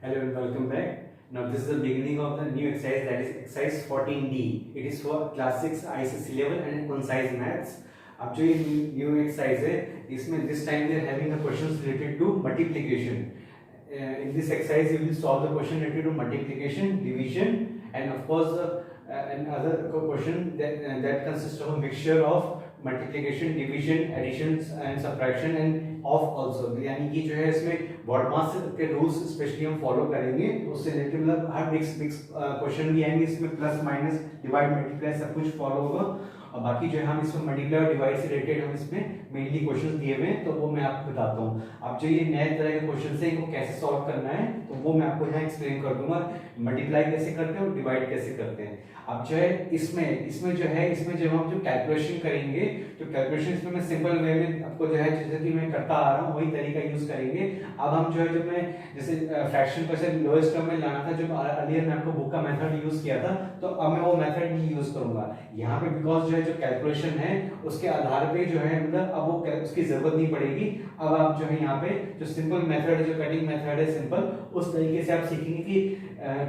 Hello and welcome back. Now this is the beginning of the new exercise, that is exercise 14D. It is for class 6 ICSE level and concise maths. अब जो ये new exercise है इसमें this time we are having the questions related to multiplication. In this exercise you will solve the question related to multiplication, division, and of course another question that consists of a mixture of multiplication, division, additions and subtraction and of also, यानी कि जो है इसमें BODMAS के rules specially हम follow करेंगे। उससे related मतलब हर मिक्स क्वेश्चन भी आएंगे, इसमें प्लस माइनस डिवाइड मल्टीप्लाई सब कुछ फॉलो होगा। और बाकी जो है हम इसमें मल्टीप्लाई और डिवाइड से रिलेटेड हम इसमें मेनली क्वेश्चंस दिए हुए हैं, तो वो मैं आपको बताता हूँ। अब जो ये नए तरह के क्वेश्चन है इनको कैसे सॉल्व करना है तो वो मैं आपको यहाँ एक्सप्लेन कर दूंगा। मल्टीप्लाई कैसे करते हैं और डिवाइड कैसे करते हैं। अब जो है इसमें जो हम जो कैलकुलेशन करेंगे, तो कैलकुलेशन इसमें मैं सिंपल वे में आपको जो है जैसे कि मैं करता आ रहा हूँ वही तरीका यूज करेंगे। अब हम जो है जब मैं जैसे फ्रैक्शन को से लोएस्ट टर्म में लाना था, जो अर्लियर मैं आपको बुक का मेथड यूज किया था, तो अब मैं वो मेथड नहीं यूज करूंगा यहाँ पे, बिकॉज जो है जो कैलकुलेशन है उसके आधार पे जो है मतलब अब वो उसकी जरूरत नहीं पड़ेगी। अब आप जो है यहाँ पे जो सिंपल मेथड है, जो कटिंग मेथड है सिंपल, उस तरीके से आप सीखेंगे कि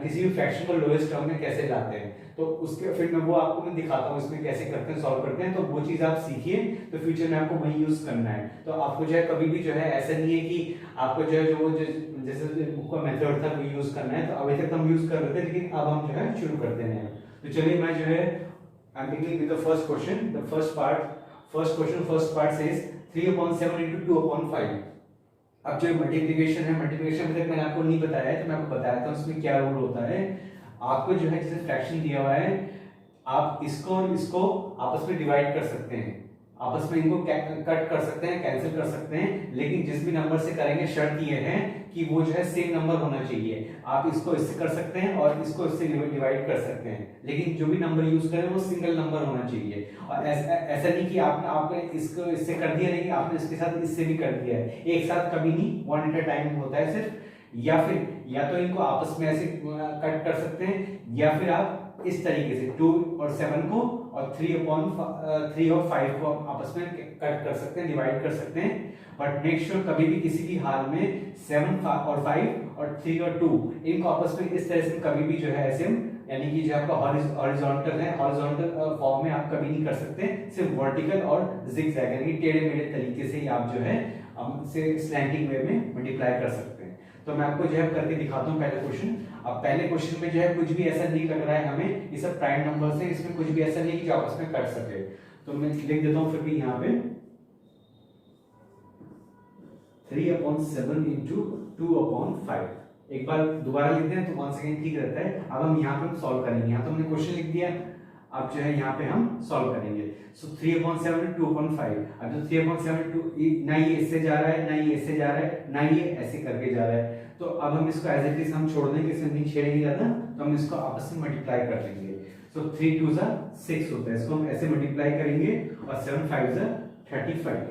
किसी भी फ्रैक्शन को लोएस्ट टर्म में कैसे लाते हैं। तो उसके फिर मैं वो आपको मैं दिखाता हूँ इसमें कैसे करते हैं, सॉल्व करते हैं। तो वो चीज आप सीखिए तो फ्यूचर में आपको वही यूज करना है। तो आपको जो है कभी भी जो है ऐसा नहीं है कि आपको जो है जो जैसे बुक का मेथड था वो यूज करना है। तो अभी तक हम यूज कर रहे थे, लेकिन अब हम जो है शुरू करते हैं। तो चलिए मैं जो है I am beginning with the first question. The first part says 3/7 into 2/5। अब जो मल्टीप्लिकेशन है, मल्टीप्लिकेशन अभी तक मैंने आपको नहीं बताया है, तो मैं आपको बताया था उसमें क्या रूल होता है। आपको जो है जैसे फ्रैक्शन दिया हुआ है, आप इसको और इसको आपस में डिवाइड कर सकते हैं, आपस में इनको कट कर सकते हैं, कैंसिल कर सकते हैं, लेकिन जिस भी नंबर से करेंगे शर्त ये है कि वो जो है सेम नंबर होना चाहिए। आप इसको इससे कर सकते हैं और इसको इससे डिवाइड कर सकते हैं, लेकिन जो भी नंबर यूज करें वो सिंगल नंबर होना चाहिए। और ऐसा नहीं कि आपने इसको इससे कर दिया, लेकिन आपने इसके साथ इससे भी कर दिया है, एक साथ कभी नहीं, वन एट अ टाइम होता है सिर्फ। या तो इनको आपस में ऐसे कट कर सकते हैं, या फिर आप इस तरीके से 2 और 7 को और 3 और 5 को आपस में कट कर सकते हैं, डिवाइड कर सकते हैं। बट मेक श्योर कभी भी किसी भी हाल में 7 और 5 और 3 और 2 इनको आपस में इस तरह से कभी भी जो है ऐसे यानी कि जो आपका हॉरिजॉन्टल है, हॉरिजॉन्टल फॉर्म में आप कभी नहीं कर सकते, सिर्फ वर्टिकल और जिगजैग यानी टेढ़े मेढ़े तरीके से ही आप जो है स्लैंटिंग वे में मल्टीप्लाई कर सकते हैं। तो मैं आपको जो है करके दिखाता हूँ पहले क्वेश्चन। अब पहले क्वेश्चन में जो है कुछ भी ऐसा नहीं लग रहा है हमें, ये सब प्राइम नंबर्स हैं, इसमें कुछ भी ऐसा नहीं कि जो आपस में कट सके। तो मैं लिख देता हूँ फिर भी यहाँ पे 3/7 into 2/5। एक बार दोबारा लिख दें तो वंस अगेन ठीक रहता है। अब हम यहाँ पे हम सॉल्व करेंगे, यहाँ तो हमने क्वेश्चन लिख दिया, अब जो है यहाँ पे हम सॉल्व करेंगे। सो 3/7 2/5। अब जो 3/7 ना ये इससे जा रहा है, ना ये इससे जा रहा है, ना ये ऐसे करके जा रहा है, तो अब हम इसको एज इट इज हम छोड़ देंगे, इसमें नहीं छेड़ेंगे ज्यादा, तो हम इसको आपस में मल्टीप्लाई कर देंगे। सो 3 2 6 होता है, इसको हम ऐसे मल्टीप्लाई करेंगे, और 7 5 35,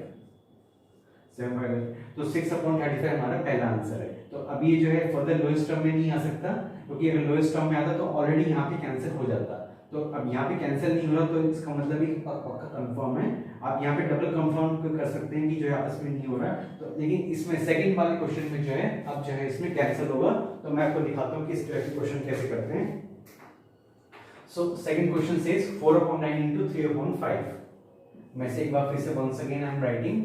7 5 तो 6/35 हमारा पहला आंसर है। तो अब ये जो है फर्दर लोएस्ट टर्म में नहीं आ सकता, क्योंकि अगर लोएस्ट टर्म में आता तो ऑलरेडी यहाँ पे कैंसिल हो जाता। तो अब यहाँ पे कैंसिल नहीं हो रहा, तो इसका मतलब ही पक्का कंफर्म है। आप यहाँ पे डबल कंफर्म कर सकते हैं कि जो है आपस में नहीं हो रहा है। तो लेकिन इसमें सेकंड वाले क्वेश्चन में जो है अब जो है इसमें कैंसिल होगा। तो मैं आपको दिखाता हूँ कि इस तरह के क्वेश्चन कैसे करते हैं। So second question says 4/9 into 3/5। मैं से एक बार फिर से once again I am writing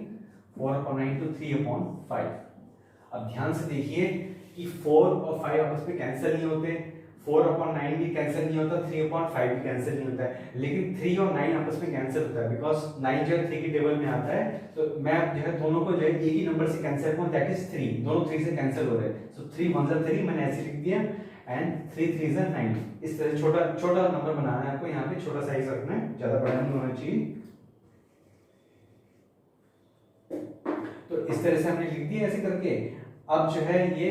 4/9 into 3/5। अब ध्यान से देखिए कि 4 और 5 आपस में कैंसिल नहीं होते, 4/9 भी कैंसिल नहीं होता, 3/5 भी कैंसिल नहीं होता है, लेकिन 3 और 9 आपस में कैंसिल होता है, बिकॉज 9 जो है 3 की टेबल में आता है। तो मैं जो है दोनों को जो है एक ही नंबर से कैंसिल करूं, दैट इज 3, दोनों 3 से कैंसिल हो रहे हैं। सो 3 1 3 मैंने ऐसे लिख दिया, एंड 3 3 9। इस तरह छोटा नंबर बनाना है आपको, यहाँ पे छोटा साइज रखना है, ज्यादा बड़ा नहीं होना चाहिए। तो इस तरह से हमने लिख दिया ऐसे करके। अब जो है ये,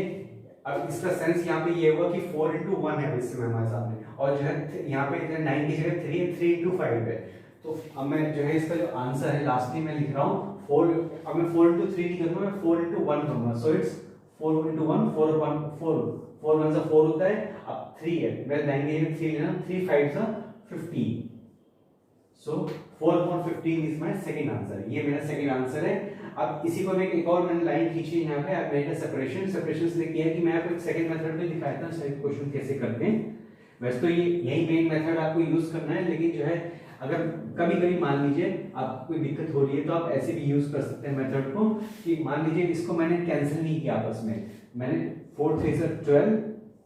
अब इसका सेंस यहाँ पे ये हुआ कि 4 into 1 है इस समय हमारे सामने, और जो है यहाँ पे 9 की जगह 3 into 5 है। तो अब मैं जो है इसका जो आंसर है लास्टली मैं लिख रहा हूँ 4। अब मैं 4 into 3 नहीं करूँगा, मैं 4 into 1 करूँगा। सो इट्स 4 into 1 4 1 4 होता है। अब 3 है, मैं लाएंगे 3 लेना, 3 5 15। सो 4/15 इज माय सेकंड आंसर। ये मेरा सेकंड आंसर है। अब इसी को मैं एक और मैंने लाइन खींची यहाँ पे, अब मैंने सेपरेशन से किया कि मैं आपको एक सेकंड मेथड में दिखाता हूँ साइड क्वेश्चन कैसे करते हैं। वैसे तो ये यही मेन मेथड आपको यूज करना है, लेकिन जो है अगर कभी कभी मान लीजिए आपको कोई दिक्कत हो रही है तो आप ऐसे भी यूज कर सकते हैं मेथड को, कि मान लीजिए इसको मैंने कैंसिल नहीं किया आपस में, मैंने 4 3 12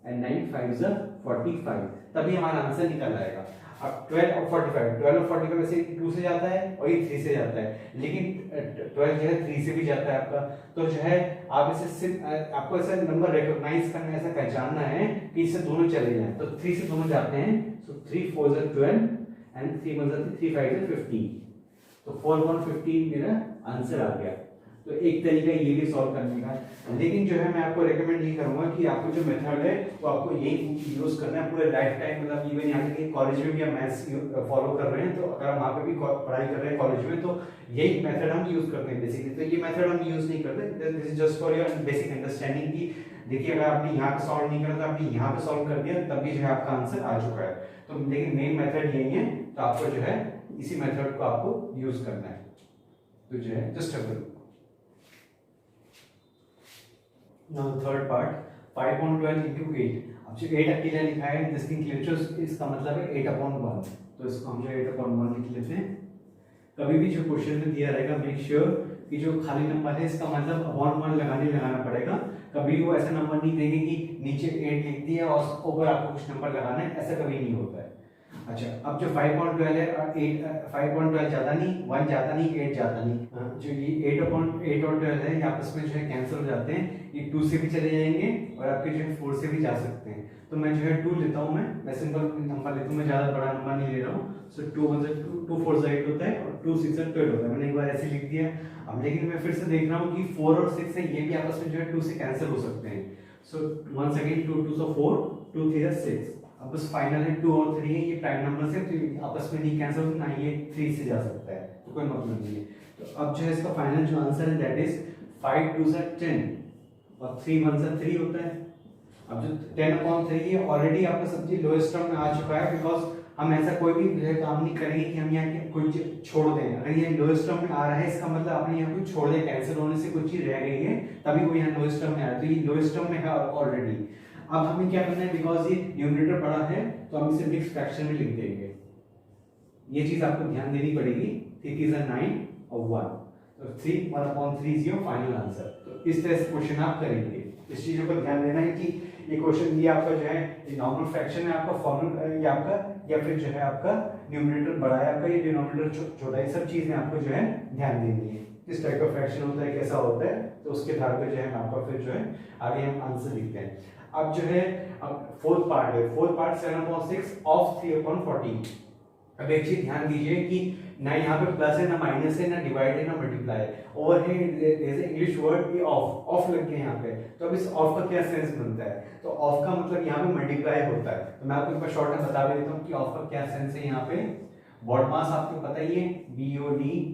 एंड 9 5 45, तभी हमारा आंसर निकल आएगा। अब 12 और 45 वैसे 2 से जाता है और ये 3 से जाता है, लेकिन 12 जो है 3 से भी जाता है आपका, तो जो है आप इसे सिर्फ आपको ऐसा नंबर रिकॉग्नाइज करना है, ऐसा पहचानना है कि इससे दोनों चले जाएं, तो 3 से दोनों जाते हैं, सो 3 4 12 एंड 3 3 5 15, तो 4 1 15 मेरा आंसर आ गया। तो एक तरीका ये भी सॉल्व करने का, लेकिन जो है मैं आपको रेकमेंड नहीं करूंगा कि आपको जो मेथड है वो आपको यही यूज करना है पूरे लाइफ टाइम, मतलब इवन यहाँ तक कि कॉलेज में भी आप मैथ्स फॉलो कर रहे हैं, तो अगर हम वहाँ पे भी पढ़ाई कर रहे हैं कॉलेज में, तो यही मेथड हम यूज करते हैं बेसिकली। तो ये मेथड हम यूज नहीं करते, this is just for your basic understanding की देखिए अगर आपने यहाँ पे सॉल्व नहीं करा तो आपने यहाँ पे सॉल्व कर दिया, तब भी जो है आपका आंसर आ चुका है। तो लेकिन मेन मेथड यही है, तो आपको जो है इसी मेथड को आपको यूज करना है। तो जो है just a Now the third part 5/12 into 8, अब जो 8 अकेला लिखा है दिस थिंग क्लियर्स, इसका मतलब है 8/1, तो इसको हम जो 8/1 लिख लेते हैं। कभी भी जो क्वेश्चन में दिया रहेगा मेक श्योर कि जो खाली नंबर है इसका मतलब अपॉन 1 लगाना पड़ेगा, कभी वो ऐसा नंबर नहीं देंगे कि नीचे 8 लिख दिया और ऊपर आपको कुछ नंबर लगाना है, ऐसा कभी नहीं होता है। अच्छा, अब जो 5/12 है और 5/12 ज्यादा नहीं, 1 ज्यादा नहीं, 8 ज्यादा नहीं, जो ये 8/8 और 12 है ये आपस में जो है कैंसिल हो जाते हैं, ये 2 से भी चले जाएंगे और आपके जो है 4 से भी जा सकते हैं। तो मैं जो है 2 लेता हूँ, मैं सिंपल नंबर लेता हूँ, मैं ज्यादा बड़ा नंबर नहीं ले रहा हूँ। सो 2 4 8 होता है और 2 6 12 होता है, मैंने एक बार ऐसे लिख दिया। अब लेकिन मैं फिर से देख रहा हूँ कि 4 और 6 है, ये भी आपस में जो है 2 से कैंसिल हो सकते हैं। सो वंस अगेन 2 2 4, 2 3 6, अब बस फाइनल है 2 और 3 है, ये प्राइम नंबर से तो आपस में नहीं कैंसिल होता, ना ये 3 से जा सकता है, तो कोई मतलब नहीं है। तो अब जो है इसका फाइनल जो आंसर है दैट इज 5 2 10 और 3 1 3 होता है। अब जो 10/3 है ऑलरेडी आपका सब्जी लोएस्ट टर्म में आ चुका है, बिकॉज हम ऐसा कोई भी काम नहीं करेंगे कि हम यहाँ कोई चीज छोड़ दें। अगर ये लोएस्ट टर्म में आ रहा है इसका मतलब आपने यहाँ कुछ छोड़ दिया, कैंसिल होने से कुछ चीज रह गई है, तभी वो यहाँ लोएस्ट टर्म में आया, तो ये लोएस्ट टर्म में है ऑलरेडी। अब हमें क्या करना है, बिकॉज ये न्यूमरेटर बड़ा है तो हम इसे मिक्स फ्रैक्शन में लिख देंगे। ये चीज आपको ध्यान देनी पड़ेगी। 3 9 और 1, तो 3 1/3 इज योर फाइनल आंसर। तो इस तरह से क्वेश्चन आप करेंगे। इस चीजों पर ध्यान देना है कि ये क्वेश्चन ये आपका जो है ये नॉर्मल फ्रैक्शन है आपका, फॉर्मूला ये आपका, या फिर जो है आपका न्यूमरेटर बड़ा है आपका, ये डिनोमिनेटर छोटा है, सब चीजें आपको जो है ध्यान देनी है। किस टाइप का फ्रैक्शन होता है, कैसा होता है, तो उसके आधार पर जो है आपका फिर जो है आगे हम आंसर लिखते हैं। अब जो है अब फोर्थ पार्ट है, फोर्थ पार्ट 7/6 ऑफ 3/14। अब एक चीज ध्यान दीजिए कि ना यहाँ पे प्लस है, ना माइनस है, ना डिवाइड है, ना मल्टीप्लाई है, ओवर है, इंग्लिश वर्ड ये ऑफ लग गया यहाँ पे। तो अब इस ऑफ का क्या सेंस बनता है, तो ऑफ का मतलब यहाँ पे मल्टीप्लाई होता है। तो मैं आपको एक बार शॉर्ट में बता देता हूँ कि ऑफ का क्या सेंस है। यहाँ पे BODMAS आपको पता ही है, BODMAS,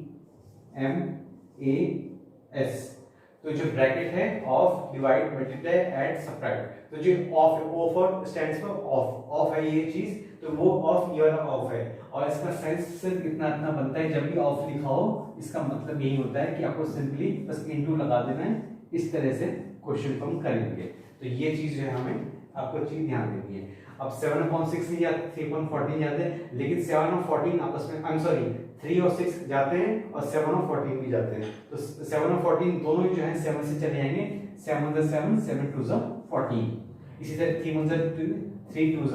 तो जो ब्रैकेट है of divide multiply add subtract, तो जो of O for stands for of है ये चीज, तो वो ऑफ ये वाला ऑफ है, और इसका सेंस सिर्फ इतना बनता है, जब भी ऑफ लिखा हो इसका मतलब यही होता है कि आपको सिंपली बस इनटू लगा देना है। इस तरह से क्वेश्चन को हम करेंगे, तो ये चीज जो है हमें आपको चीज ध्यान देनी है। अब 7/6 नहीं जाते, 3/14 जाते हैं, लेकिन 7 और 14 आपस में, आई एम सॉरी 3 और 6 जाते हैं और 7 और 14 भी जाते हैं, तो 7 और 14 दोनों जो है 7 से चले जाएंगे। 7 1 7 7 2 14, इसी तरह 3 1 2 3 2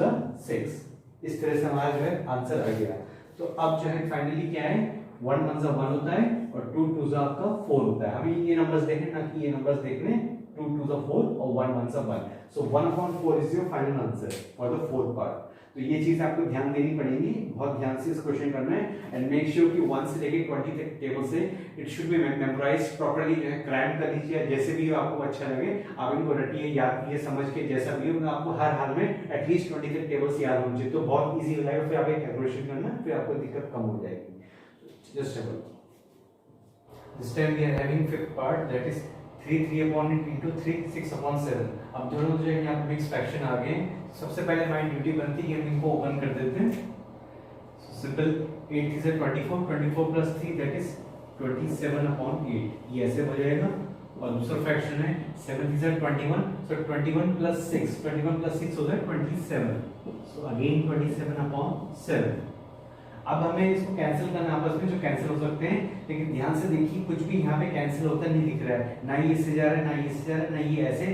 6, इस तरह से हमारा जो है आंसर आ गया। तो अब जो है फाइनली क्या है, 1 1 होता है और 2 2 आपका 4 होता है। हमें ये नंबर्स देखने, ना कि ये नंबर्स देखने, 2 2 4 और 1 1 1, सो 1/4 is your final answer for the fourth part. तो ये चीज आपको ध्यान देनी पड़ेगी, बहुत ध्यान से इस क्वेश्चन करना है, एंड मेक श्योर कि 1 से लेके 20 तक टेबल से it should be memorised properly, जो है क्रैम कर लीजिए, जैसे भी आपको अच्छा लगे आप इनको रटिए, याद कीजिए, समझ के, जैसा भी हो, आपको हर हाल में एटलीस्ट 20 तक टेबल्स याद होने चाहिए, तो बहुत इजी हो जाएगा, फिर आप एक कैलकुलेशन करना, फिर आपको दिक्कत कम हो जाएगी। Just this time we are having fifth part, that is 3 3/8 into 3 6/7। अब दोनों जो है यहाँ पे मिक्स फ्रैक्शन आ गए। सबसे पहले हमारी ड्यूटी बनती है कि हम इनको ओपन कर देते हैं। सिंपल 8 3 24, 24 + 3 दैट इज 27/8 ये ऐसे हो जाएगा। और दूसरा फ्रैक्शन है 7 3 जा 21, सो 21 + 6, 21 + 6 होता है 27, सो अगेन 27/7। अब हमें इसको कैंसिल करना आपस में, जो कैंसिल हो सकते हैं, लेकिन ध्यान से देखिए कुछ भी यहाँ पे कैंसिल होता नहीं दिख रहा है, ना ये इससे जा रहा है, ना ये इससे जा रहा है, ना ये ऐसे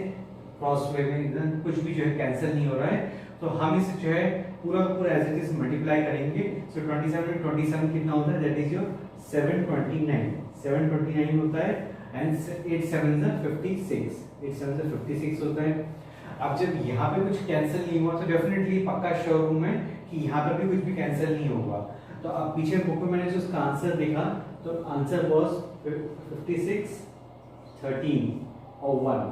क्रॉस वे में कुछ भी जो है कैंसिल नहीं हो रहा है। तो हम इसे जो है पूरा पूरा एज इट इज मल्टीप्लाई करेंगे। सो 27 में 27 कितना होता है, दैट इज योर 729 होता है, एंड 8 7 जा 56, 8 7 जा 56 होता है। अब जब यहाँ पे कुछ कैंसिल नहीं हुआ तो डेफिनेटली पक्का श्योर हूं मैं कि यहाँ पर भी कुछ भी कैंसिल नहीं होगा। तो अब पीछे बुक में मैंने जो उसका आंसर देखा, तो आंसर वाज 56 13 और 1।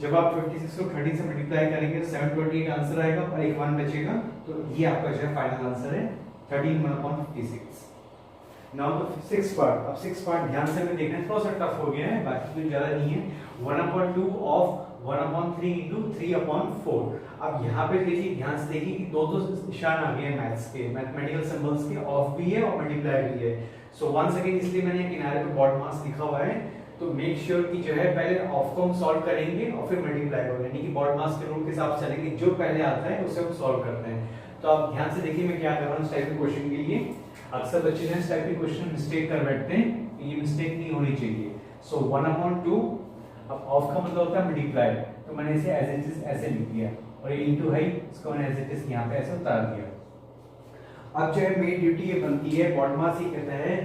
जब आप 56 को 13 से मल्टीप्लाई करेंगे तो 728 आंसर आएगा और एक 1 बचेगा, तो ये आपका जो है फाइनल आंसर है 13/156। Now the 6th part. अब 6th पार्ट ध्यान से हमें देखना है, थोड़ा सा टफ हो गया है, बाकी कोई ज्यादा नहीं है। 1/2 ऑफ 1/3 इंटू 3/4। अब यहाँ पे देखिए, ध्यान से देखिए कि दो निशान आ गए हैं मैथ्स के, मैथमेटिकल सिंबल्स के, ऑफ भी है और मल्टीप्लाई भी है। सो वंस अगेन इसलिए मैंने किनारे पे बॉड मास लिखा हुआ है, तो मेक श्योर कि जो है पहले ऑफ को हम सॉल्व करेंगे और फिर मल्टीप्लाई करेंगे, यानी कि बॉड मास के रूल के हिसाब से चलेंगे, जो पहले आता है उसे हम सॉल्व करते हैं। तो आप ध्यान से देखिए मैं क्या कर रहा हूँ इस टाइप के क्वेश्चन के लिए। अक्सर बच्चे इस टाइप के क्वेश्चन मिस्टेक कर बैठते हैं, ये मिस्टेक नहीं होनी चाहिए। सो 1/2, अब ऑफ का मतलब होता है मल्टीप्लाई, तो मैंने इसे एज इट इज ऐसे लिख दिया, और ये इनटू है, इसको मैंने एज इट इज यहाँ पे ऐसे उतार दिया। अब जो है मेरी ड्यूटी ये बनती है, बॉड मास ये कहता है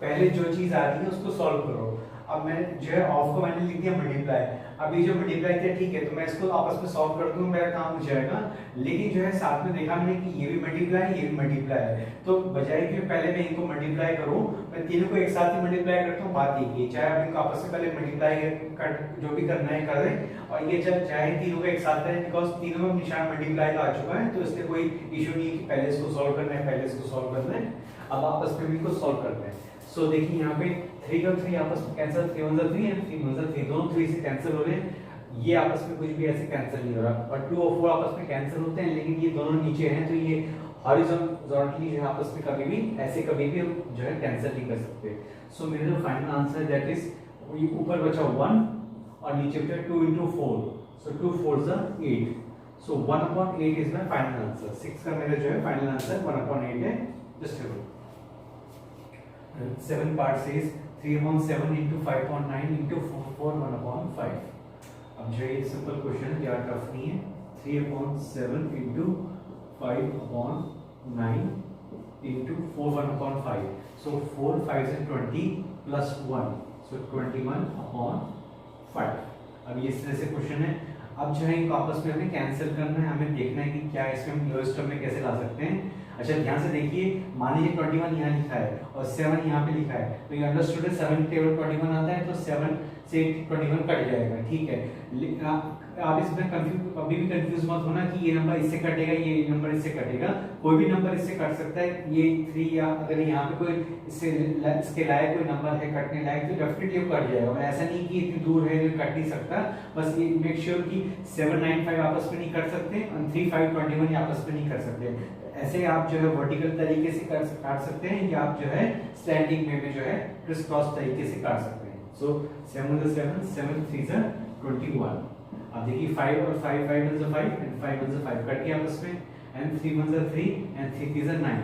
पहले जो चीज आ रही है उसको सॉल्व करो। अब मैं जो है ऑफ को मैंने लिख दिया मल्टीप्लाई, अब ये जो मल्टीप्लाई किया ठीक है, तो मैं इसको आपस में सॉल्व कर दूं, मेरा काम हो जाएगा। लेकिन जो है साथ में देखा मैंने कि ये भी मल्टीप्लाई है, ये भी मल्टीप्लाई है, तो बजाय कि पहले मैं इनको मल्टीप्लाई करूं, मैं तीनों को एक साथ ही मल्टीप्लाई करता हूं। बात ये चाहे आप इनको आपस में पहले मल्टीप्लाई कर जो भी करना है कर दें, और ये चाहे तीनों को एक साथ करें, बिकॉज तीनों में निशान मल्टीप्लाई का आ चुका है, तो इसलिए कोई इशू नहीं है कि पहले इसको सॉल्व करना है, पहले इसको सॉल्व करना है। अब आपस में भी इसको सॉल्व करना है। सो देखिए यहाँ पे 3 और 3 आपस में कैंसिल, 3 1 3 एंड 3 1 3, दोनों 3 से कैंसिल हो रहे हैं, ये आपस में कुछ भी ऐसे कैंसिल नहीं हो रहा। और 2 और 4 आपस में कैंसिल होते हैं, लेकिन ये दोनों नीचे हैं, तो ये हॉरिजॉन्टली जो है आपस में कभी भी ऐसे कभी भी हम जो है कैंसिल नहीं कर सकते। सो मेरा जो फाइनल आंसर है दैट इज, ये ऊपर बचा 1 और नीचे बचा 2 × 4, सो 2 4 जा 8, सो 1/8 इज माय फाइनल आंसर। 6 का मेरा जो है फाइनल आंसर 1/8 है। Just 7 part says 3/7 into 5.9 into 4 1/5। अब जो ये सिंपल क्वेश्चन है, यार टफ नहीं है। 3/7 into 5/9 into 4 1/5, so 4 5 is 20 plus 1, so 21/5। अब ये इस तरह से क्वेश्चन है। अब जो है इनको आपस में हमें कैंसिल करना है, हमें देखना है कि क्या इसमें हम लोएस्ट टर्म में कैसे ला सकते हैं। अच्छा ध्यान से देखिए, मान लीजिए 21 यहाँ लिखा है और 7 यहाँ पे लिखा है, तो ये अंडरस्टूड है 7 टेबल 21 आता है, तो 7 से 21 कट जाएगा, ठीक है। आप इसमें कभी भी कंफ्यूज मत होना कि ये नंबर इससे कटेगा, ये नंबर इससे कटेगा, कोई भी नंबर इससे कट सकता है। ये 3 या अगर यहाँ पे कोई इसके लायक कोई नंबर है कटने लायक, तो डेफिनेटली वो कट जाएगा। ऐसा नहीं कि इतनी दूर है कट नहीं सकता, बस ये मेक श्योर कि 7 9 5 आपस में नहीं कट सकते और 3 5 21 आपस में नहीं कर सकते। ऐसे आप जो है वर्टिकल तरीके से काट सकते हैं, या आप जो है स्लैंटिंग में जो है क्रिस क्रॉस तरीके से काट सकते हैं। सो 7 7 7 3 21। अब देखिए 5 और 5 5 1 5 एंड 5 1 5 कट गया आपस में, एंड 3 1 3 एंड 3 3 9।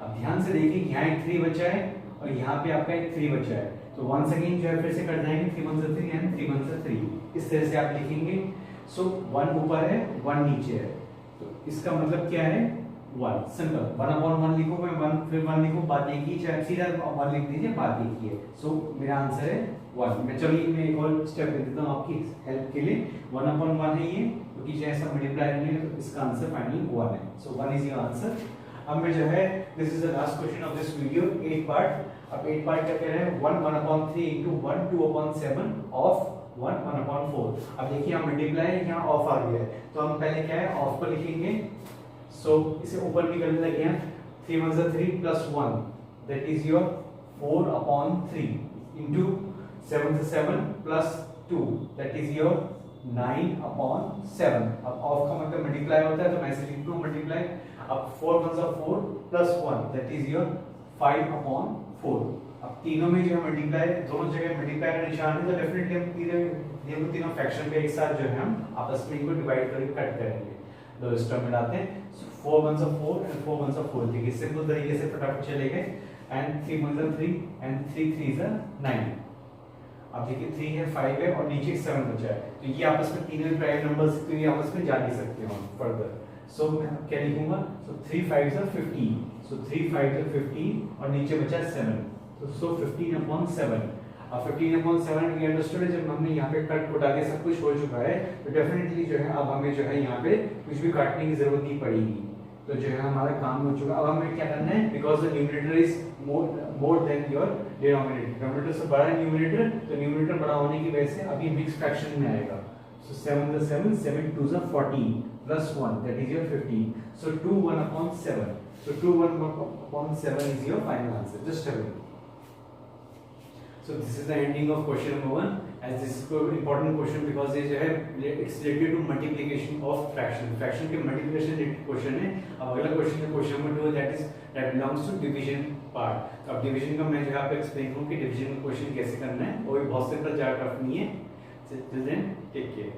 अब ध्यान से देखिए यहाँ एक 3 बचा है और यहाँ पे आपका एक 3 बचा है, तो वंस अगेन जो है फिर से कट जाएंगे 3 1 3 एंड 3 1 3, इस तरह से आप लिखेंगे। सो 1 ऊपर है 1 नीचे है, तो इसका मतलब क्या है 1, सिंपल। 1/1 लिखो, मैं 1 फिर 1 लिखो, बात एक ही, चाहे सीधा 1 लिख दीजिए, बात एक ही है। सो मेरा आंसर है 1। मैं चलिए मैं एक और स्टेप दे देता हूँ आपकी हेल्प के लिए। 1/1 है ये, क्योंकि चाहे सब मल्टीप्लाई नहीं है, तो इसका आंसर फाइनली 1 है। सो 1 इज योर आंसर। अब मैं जो है this is the last question of this video, 8 part. अब 8 पार्ट क्या कह रहे हैं, 1 1/3 into 1 2/7 of 1 1/4। अब देखिए यहाँ मल्टीप्लाई है, यहाँ ऑफ आ गया है, तो हम पहले क्या है ऑफ को लिखेंगे। सो इसे ऊपर भी करने लगे हैं, 3 1 3 plus 1, that is your 4/3 into 7 7 plus 2, that is your 9/7। अब ऑफ का मतलब मल्टीप्लाई होता है, तो मैं इसे लिखता हूँ मल्टीप्लाई। अब 4 1 4 plus 1, that is your 5/4। अब तीनों में जो है मल्टीप्लाई, दोनों जगह मल्टीप्लाई का निशान है, तो डेफिनेटली हम तीनों फ्रैक्शन पे एक साथ जो है हम आपस में इनको डिवाइड करके कट करेंगे। दो इस टर्म मिलाते हैं, 4 1 4 एंड 4 1 4, देखिए सिंपल तरीके से फटाफट चलेंगे। And 3 1 3 and 3 3 9। अब देखिए 3 है, 5 है और नीचे 7 बचा है, तो ये आपस में तीनों प्राइम नंबर्स, तो ये आपस में जा नहीं सकते हम फर्दर। सो मैं क्या लिखूंगा, सो 3 5 15, सो 3 5 15 और नीचे बचा 7, तो सो 15/7। अब 15/7 ये अंडरस्टूड है, जब हमने यहाँ पे कट कुटा के सब कुछ हो चुका है, तो डेफिनेटली जो है अब हमें जो है यहाँ पे कुछ भी काटने की जरूरत नहीं पड़ेगी, तो जो है हमारा काम हो चुका। अब हमें क्या करना है, because the numerator is more than your denominator, denominator से बड़ा है न्यूमरेटर, तो न्यूमरेटर बड़ा होने की वजह से अभी मिक्स फ्रैक्शन में आएगा। सो 7 7 7 2 14 plus 1 that is your 15, so 2 1/7, so 2 1/7 is your final answer. Just have a look. So this is the ending of question number 1, as this is an important question because ये जो है it's related to multiplication of fraction, fraction के multiplication related question है। अब अगला question है question number 2, that belongs to division part। तो अब division का मैं जो है आपको explain करूँ कि division का question कैसे करना है, वो भी बहुत सिंपल, ज़्यादा टफ नहीं है। Till then, take care.